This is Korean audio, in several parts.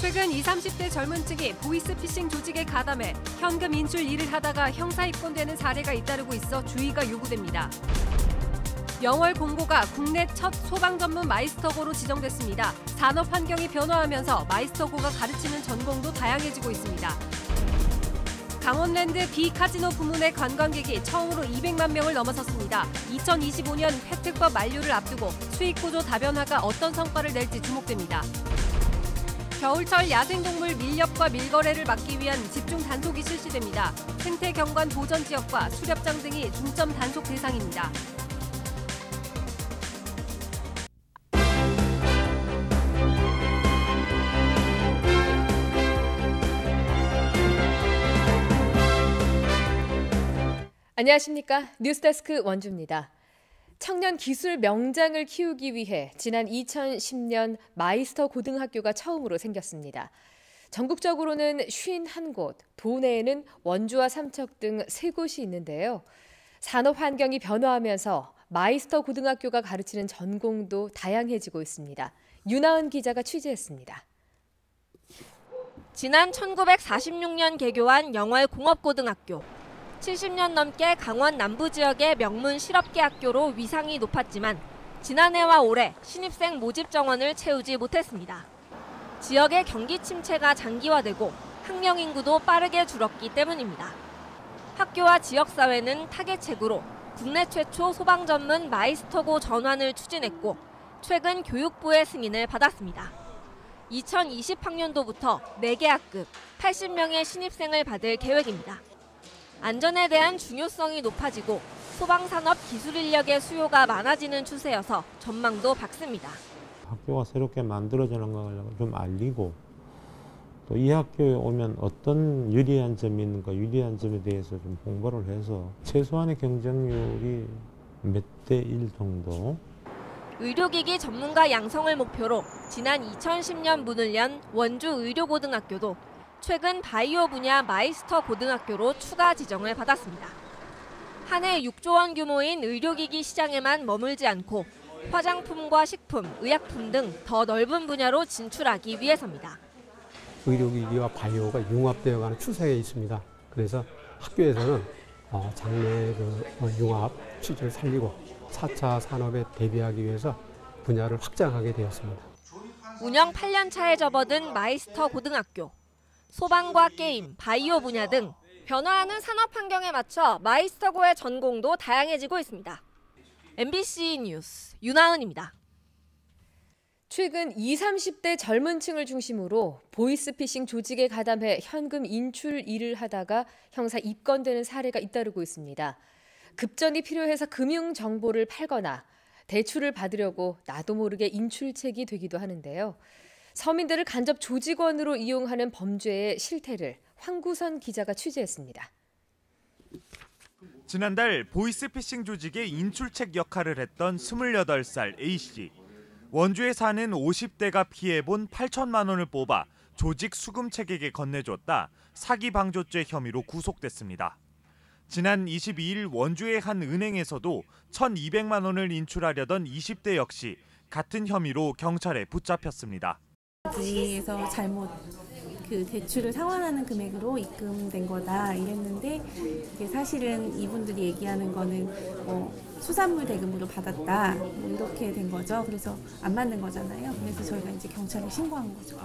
최근 20, 30대 젊은 층이 보이스피싱 조직에 가담해 현금 인출 일을 하다가 형사 입건되는 사례가 잇따르고 있어 주의가 요구됩니다. 영월 공고가 국내 첫 소방 전문 마이스터고로 지정됐습니다. 산업 환경이 변화하면서 마이스터고가 가르치는 전공도 다양해지고 있습니다. 강원랜드 비카지노 부문의 관광객이 처음으로 200만 명을 넘어섰습니다. 2025년 혜택법 만료를 앞두고 수익 구조 다변화가 어떤 성과를 낼지 주목됩니다. 겨울철 야생동물 밀렵과 밀거래를 막기 위한 집중 단속이 실시됩니다. 생태경관 보전 지역과 수렵장 등이 중점 단속 대상입니다. 안녕하십니까. 뉴스데스크 원주입니다. 청년 기술 명장을 키우기 위해 지난 2010년 마이스터 고등학교가 처음으로 생겼습니다. 전국적으로는 51곳, 도내에는 원주와 삼척 등 3곳이 있는데요. 산업 환경이 변화하면서 마이스터 고등학교가 가르치는 전공도 다양해지고 있습니다. 윤하은 기자가 취재했습니다. 지난 1946년 개교한 영월 공업고등학교. 70년 넘게 강원 남부 지역의 명문 실업계 학교로 위상이 높았지만 지난해와 올해 신입생 모집 정원을 채우지 못했습니다. 지역의 경기 침체가 장기화되고 학령 인구도 빠르게 줄었기 때문입니다. 학교와 지역사회는 타겟책으로 국내 최초 소방 전문 마이스터고 전환을 추진했고 최근 교육부의 승인을 받았습니다. 2020학년도부터 4개 학급 80명의 신입생을 받을 계획입니다. 안전에 대한 중요성이 높아지고 소방산업 기술 인력의 수요가 많아지는 추세여서 전망도 밝습니다. 학교가 새롭게 만들어지는 걸 좀 알리고 또 이 학교에 오면 어떤 유리한 점이 있는가 유리한 점에 대해서 좀 홍보를 해서 최소한의 경쟁률이 몇 대 1 정도. 의료기기 전문가 양성을 목표로 지난 2010년 문을 연 원주 의료고등학교도 최근 바이오 분야 마이스터 고등학교로 추가 지정을 받았습니다. 한 해 6조 원 규모인 의료기기 시장에만 머물지 않고 화장품과 식품, 의약품 등 더 넓은 분야로 진출하기 위해서입니다. 의료기기와 바이오가 융합되어가는 추세에 있습니다. 그래서 학교에서는 장래 융합 취지를 살리고 4차 산업에 대비하기 위해서 분야를 확장하게 되었습니다. 운영 8년 차에 접어든 마이스터 고등학교. 소방과 게임, 바이오 분야 등 변화하는 산업 환경에 맞춰 마이스터고의 전공도 다양해지고 있습니다. MBC 뉴스 윤하은입니다. 최근 20, 30대 젊은 층을 중심으로 보이스피싱 조직에 가담해 현금 인출 일을 하다가 형사 입건되는 사례가 잇따르고 있습니다. 급전이 필요해서 금융 정보를 팔거나 대출을 받으려고 나도 모르게 인출책이 되기도 하는데요. 서민들을 간접 조직원으로 이용하는 범죄의 실태를 황구선 기자가 취재했습니다. 지난달 보이스피싱 조직의 인출책 역할을 했던 28살 A씨. 원주에 사는 50대가 피해본 8천만 원을 뽑아 조직 수금책에게 건네줬다 사기 방조죄 혐의로 구속됐습니다. 지난 22일 원주의 한 은행에서도 1,200만 원을 인출하려던 20대 역시 같은 혐의로 경찰에 붙잡혔습니다. 에서 잘못 대출을 상환하는 금액으로 입금된 거다 이랬는데 이게 사실은 이분들이 얘기하는 거는 수산물 대금으로 받았다 이렇게 된 거죠. 그래서 안 맞는 거잖아요. 그래서 저희가 이제 경찰에 신고한 거죠.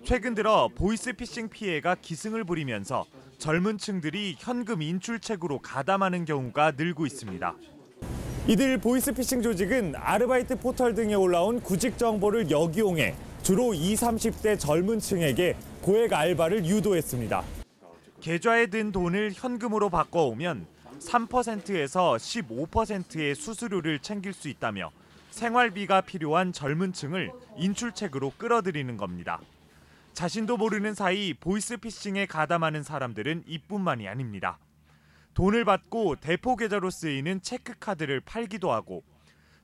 최근 들어 보이스피싱 피해가 기승을 부리면서 젊은 층들이 현금 인출책으로 가담하는 경우가 늘고 있습니다. 이들 보이스피싱 조직은 아르바이트 포털 등에 올라온 구직 정보를 역이용해 주로 20, 30대 젊은 층에게 고액 알바를 유도했습니다. 계좌에 든 돈을 현금으로 바꿔오면 3%에서 15%의 수수료를 챙길 수 있다며 생활비가 필요한 젊은 층을 인출책으로 끌어들이는 겁니다. 자신도 모르는 사이 보이스피싱에 가담하는 사람들은 이뿐만이 아닙니다. 돈을 받고 대포 계좌로 쓰이는 체크카드를 팔기도 하고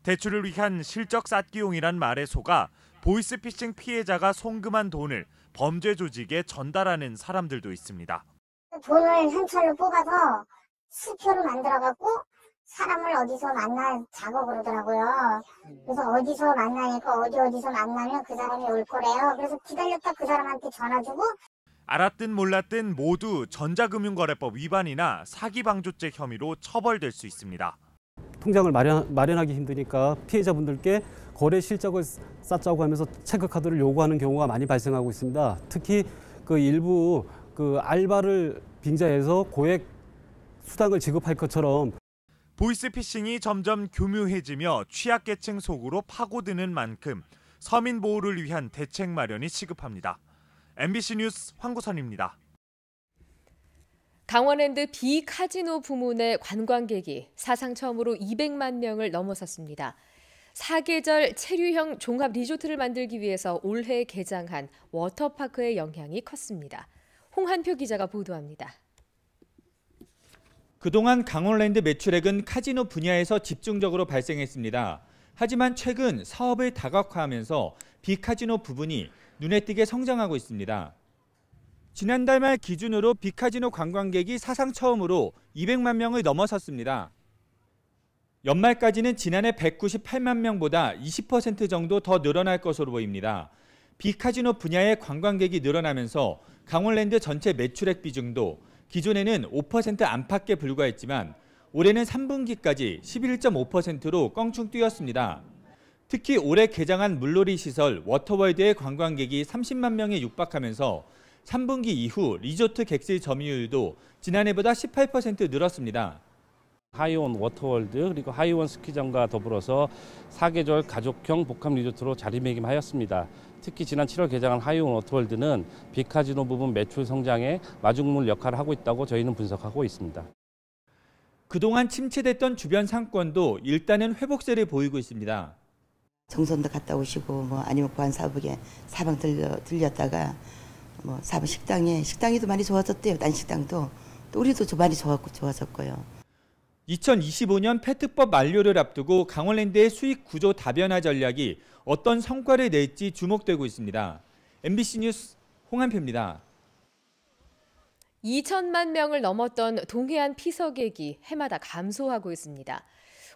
대출을 위한 실적 쌓기용이란 말에 속아 보이스피싱 피해자가 송금한 돈을 범죄 조직에 전달하는 사람들도 있습니다. 돈을 현찰로 뽑아서 수표를 만들어갖고 사람을 어디서 만나자고 그러더라고요. 그래서 어디서 만나니까 어디서 만나면 그 사람이 올 거래요. 그래서 기다렸다 그 사람한테 전화 주고. 알았든 몰랐든 모두 전자금융거래법 위반이나 사기방조죄 혐의로 처벌될 수 있습니다. 통장을 마련하기 힘드니까 피해자분들께 거래 실적을 쌓자고 하면서 체크카드를 요구하는 경우가 많이 발생하고 있습니다. 특히 그 일부 그 알바를 빙자해서 고액 수당을 지급할 것처럼 보이스피싱이 점점 교묘해지며 취약계층 속으로 파고드는 만큼 서민 보호를 위한 대책 마련이 시급합니다. MBC 뉴스 황구선입니다. 강원랜드 비카지노 부문의 관광객이 사상 처음으로 200만 명을 넘어섰습니다. 사계절 체류형 종합 리조트를 만들기 위해서 올해 개장한 워터파크의 영향이 컸습니다. 홍한표 기자가 보도합니다. 그동안 강원랜드 매출액은 카지노 분야에서 집중적으로 발생했습니다. 하지만 최근 사업을 다각화하면서 비카지노 부분이 눈에 띄게 성장하고 있습니다. 지난달 말 기준으로 비카지노 관광객이 사상 처음으로 200만 명을 넘어섰습니다. 연말까지는 지난해 198만 명보다 20% 정도 더 늘어날 것으로 보입니다. 비카지노 분야의 관광객이 늘어나면서 강원랜드 전체 매출액 비중도 기존에는 5% 안팎에 불과했지만 올해는 3분기까지 11.5%로 껑충 뛰었습니다. 특히 올해 개장한 물놀이 시설 워터월드의 관광객이 30만 명에 육박하면서 3분기 이후 리조트 객실 점유율도 지난해보다 18% 늘었습니다. 하이온 워터월드 그리고 하이온 스키장과 더불어서 사계절 가족형 복합 리조트로 자리매김하였습니다. 특히 지난 7월 개장한 하이온 워터월드는 비카지노 부분 매출 성장에 마중물 역할을 하고 있다고 저희는 분석하고 있습니다. 그동안 침체됐던 주변 상권도 일단은 회복세를 보이고 있습니다. 정선도 갔다 오시고 아니면 보안사업에 사방 들렸다가 사방 식당이 더 많이 좋아졌대요. 딴 식당도 또 우리도 많이 좋아졌고요. 2025년 페트법 만료를 앞두고 강원랜드의 수익 구조 다변화 전략이 어떤 성과를 낼지 주목되고 있습니다. MBC 뉴스 홍한표입니다. 2천만 명을 넘었던 동해안 피서객이 해마다 감소하고 있습니다.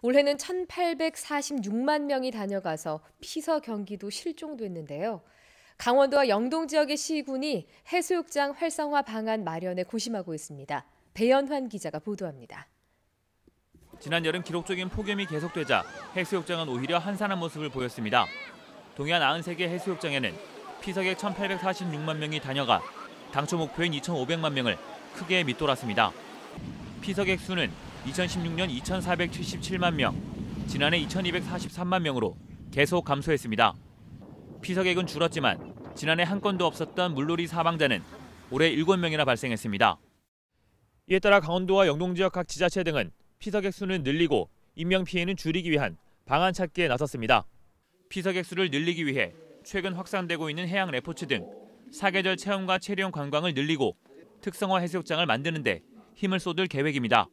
올해는 1,846만 명이 다녀가서 피서 경기도 실종됐는데요. 강원도와 영동 지역의 시군이 해수욕장 활성화 방안 마련에 고심하고 있습니다. 배연환 기자가 보도합니다. 지난 여름 기록적인 폭염이 계속되자 해수욕장은 오히려 한산한 모습을 보였습니다. 동해안 93개 해수욕장에는 피서객 1,846만 명이 다녀가 당초 목표인 2,500만 명을 크게 밑돌았습니다. 피서객 수는 2016년 2,477만 명, 지난해 2,243만 명으로 계속 감소했습니다. 피서객은 줄었지만 지난해 한 건도 없었던 물놀이 사망자는 올해 7명이나 발생했습니다. 이에 따라 강원도와 영동 지역 각 지자체 등은 피서객 수는 늘리고 인명피해는 줄이기 위한 방안 찾기에 나섰습니다. 피서객 수를 늘리기 위해 최근 확산되고 있는 해양 레포츠 등 사계절 체험과 체류형 관광을 늘리고 특성화 해수욕장을 만드는 데 힘을 쏟을 계획입니다.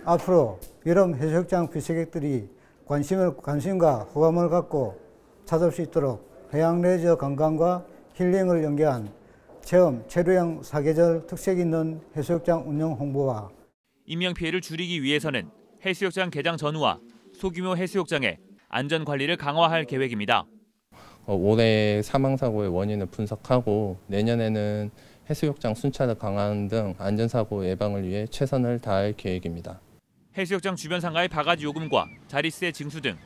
앞으로 여름 해수욕장 피서객들이 관심과 호감을 갖고 찾을 수 있도록 해양 레저 관광과 힐링을 연계한 체험, 체류형 사계절 특색 있는 해수욕장 운영 홍보와 인명피해를 줄이기 위해서는 해수욕장 개장 전후와 소규모 해수욕장의 안전관리를 강화할 계획입니다. 올해 사망사고의 원인을 분석하고 내년에는 해수욕장 순찰 강화 등 안전사고 예방을 위해 최선을 다할 계획입니다. 해수욕장 주변 상가의 바가지 요금과 자릿세 징수 등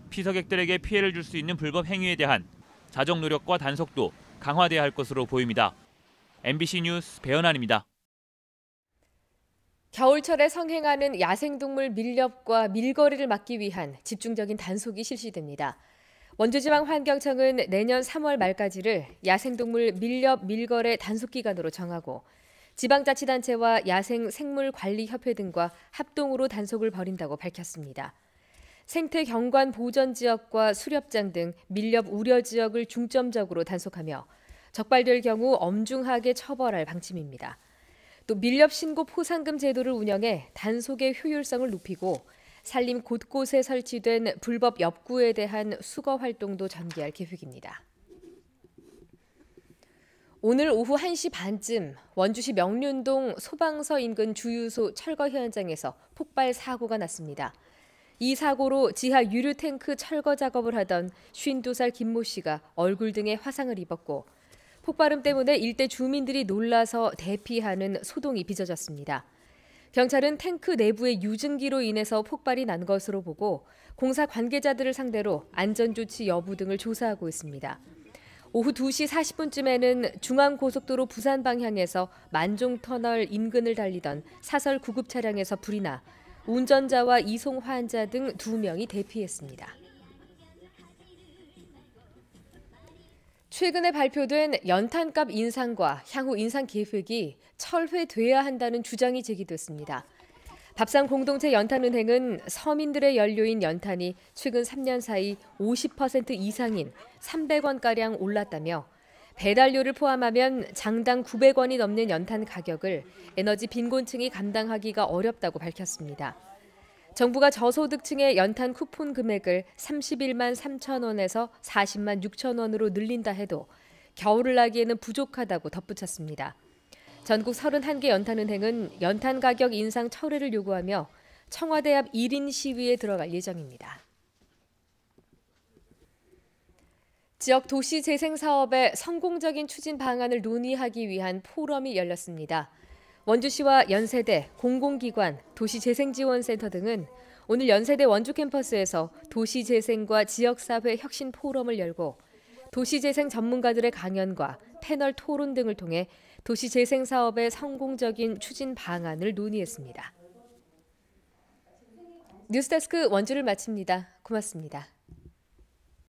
피서객들에게 피해를 줄 수 있는 불법 행위에 대한 자정 노력과 단속도 강화돼야 할 것으로 보입니다. MBC 뉴스 배연환입니다. 겨울철에 성행하는 야생동물 밀렵과 밀거리를 막기 위한 집중적인 단속이 실시됩니다. 원주지방환경청은 내년 3월 말까지를 야생동물 밀렵 밀거래 단속기간으로 정하고 지방자치단체와 야생생물관리협회 등과 합동으로 단속을 벌인다고 밝혔습니다. 생태경관 보전지역과 수렵장 등 밀렵 우려 지역을 중점적으로 단속하며 적발될 경우 엄중하게 처벌할 방침입니다. 또 밀렵 신고 포상금 제도를 운영해 단속의 효율성을 높이고 산림 곳곳에 설치된 불법 엽구에 대한 수거 활동도 전개할 계획입니다. 오늘 오후 1시 반쯤 원주시 명륜동 소방서 인근 주유소 철거 현장에서 폭발 사고가 났습니다. 이 사고로 지하 유류 탱크 철거 작업을 하던 52살 김모 씨가 얼굴 등에 화상을 입었고 폭발음 때문에 일대 주민들이 놀라서 대피하는 소동이 빚어졌습니다. 경찰은 탱크 내부의 유증기로 인해서 폭발이 난 것으로 보고 공사 관계자들을 상대로 안전조치 여부 등을 조사하고 있습니다. 오후 2시 40분쯤에는 중앙고속도로 부산 방향에서 만종터널 인근을 달리던 사설 구급 차량에서 불이 나 운전자와 이송 환자 등 2명이 대피했습니다. 최근에 발표된 연탄값 인상과 향후 인상 계획이 철회돼야 한다는 주장이 제기됐습니다. 밥상 공동체 연탄은행은 서민들의 연료인 연탄이 최근 3년 사이 50% 이상인 300원가량 올랐다며 배달료를 포함하면 장당 900원이 넘는 연탄 가격을 에너지 빈곤층이 감당하기가 어렵다고 밝혔습니다. 정부가 저소득층의 연탄 쿠폰 금액을 31만 3천 원에서 40만 6천 원으로 늘린다 해도 겨울을 나기에는 부족하다고 덧붙였습니다. 전국 31개 연탄은행은 연탄 가격 인상 철회를 요구하며 청와대 앞 1인 시위에 들어갈 예정입니다. 지역 도시 재생 사업의 성공적인 추진 방안을 논의하기 위한 포럼이 열렸습니다. 원주시와 연세대, 공공기관, 도시재생지원센터 등은 오늘 연세대 원주 캠퍼스에서 도시재생과 지역사회 혁신 포럼을 열고 도시재생 전문가들의 강연과 패널 토론 등을 통해 도시재생 사업의 성공적인 추진 방안을 논의했습니다. 뉴스데스크 원주를 마칩니다. 고맙습니다.